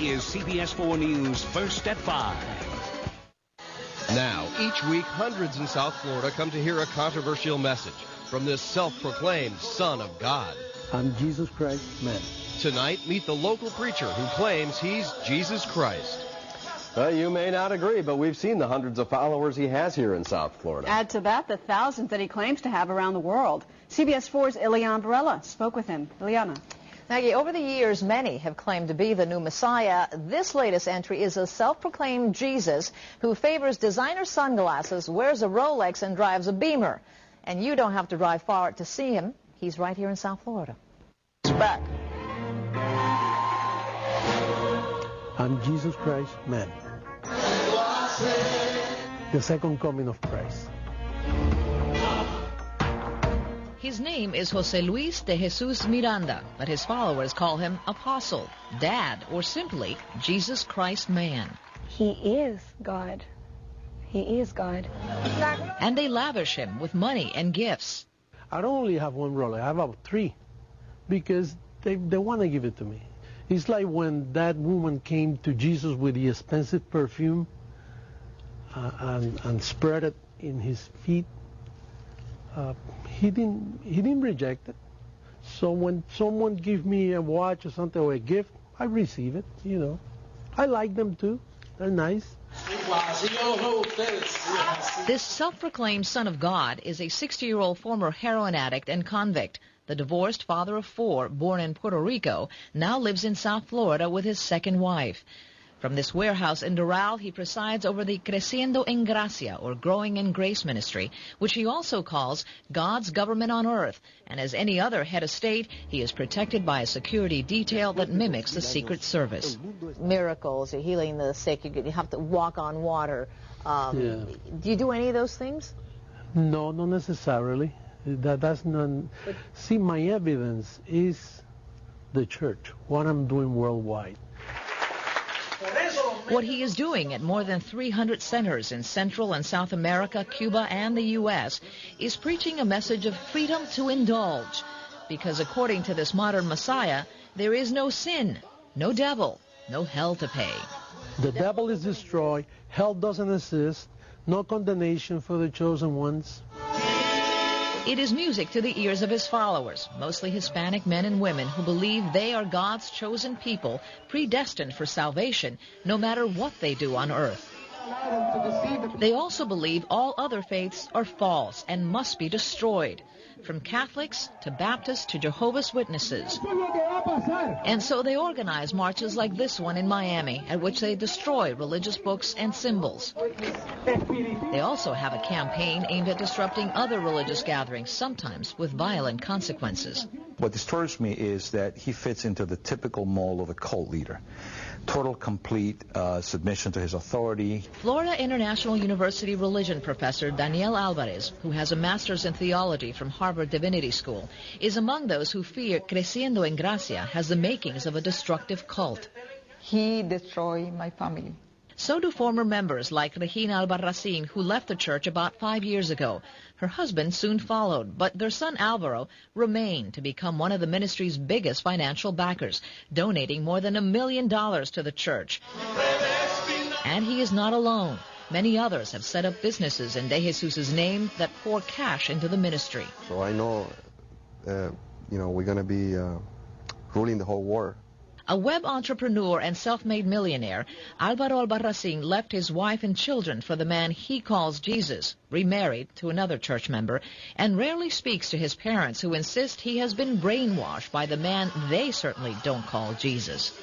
is CBS 4 News First at 5. Now, each week, hundreds in South Florida come to hear a controversial message from this self-proclaimed Son of God. I'm Jesus Christ, man. Tonight, meet the local preacher who claims he's Jesus Christ. Well, you may not agree, but we've seen the hundreds of followers he has here in South Florida. Add to that the thousands that he claims to have around the world. CBS 4's Ileana Barella spoke with him. Ileana. Maggie, over the years, many have claimed to be the new Messiah. This latest entry is a self-proclaimed Jesus who favors designer sunglasses, wears a Rolex, and drives a Beamer. And you don't have to drive far to see him. He's right here in South Florida. He's back. I'm Jesus Christ, man. The second coming of Christ. His name is José Luis de Jesus Miranda, but his followers call him Apostle, Dad, or simply Jesus Christ Man. He is God. He is God. And they lavish him with money and gifts. I don't only have one Rolex, I have about 3, because they want to give it to me. It's like when that woman came to Jesus with the expensive perfume and spread it in his feet. He didn't reject it. So when someone gives me a watch or something or a gift, I receive it, you know. I like them too. They're nice. This self-proclaimed Son of God is a 60-year-old former heroin addict and convict. The divorced father of 4, born in Puerto Rico, now lives in South Florida with his second wife. From this warehouse in Doral, he presides over the Creciendo en Gracia, or Growing in Grace ministry, which he also calls God's government on earth. And as any other head of state, he is protected by a security detail that mimics the Secret Service. Miracles, you're healing the sick, you have to walk on water. Do you do any of those things? No, not necessarily. That's not. See, my evidence is the church, what I'm doing worldwide. What he is doing at more than 300 centers in Central and South America, Cuba, and the U.S. is preaching a message of freedom to indulge. Because according to this modern Messiah, there is no sin, no devil, no hell to pay. The devil is destroyed, hell doesn't exist, no condemnation for the chosen ones. It is music to the ears of his followers, mostly Hispanic men and women who believe they are God's chosen people, predestined for salvation, no matter what they do on earth. They also believe all other faiths are false and must be destroyed, from Catholics to Baptists to Jehovah's Witnesses. And so they organize marches like this one in Miami, at which they destroy religious books and symbols. They also have a campaign aimed at disrupting other religious gatherings, sometimes with violent consequences. What disturbs me is that he fits into the typical mold of a cult leader. Total, complete submission to his authority. Florida International University religion professor Daniel Alvarez, who has a master's in theology from Harvard Divinity School, is among those who fear Creciendo en Gracia has the makings of a destructive cult. He destroyed my family. So do former members like Regina Albarracin, who left the church about 5 years ago. Her husband soon followed, but their son Alvaro remained to become one of the ministry's biggest financial backers, donating more than $1 million to the church. And he is not alone. Many others have set up businesses in De Jesus' name that pour cash into the ministry. So I know, we're going to be ruling the whole world. A web entrepreneur and self-made millionaire, Alvaro Albarracin left his wife and children for the man he calls Jesus, remarried to another church member, and rarely speaks to his parents who insist he has been brainwashed by the man they certainly don't call Jesus.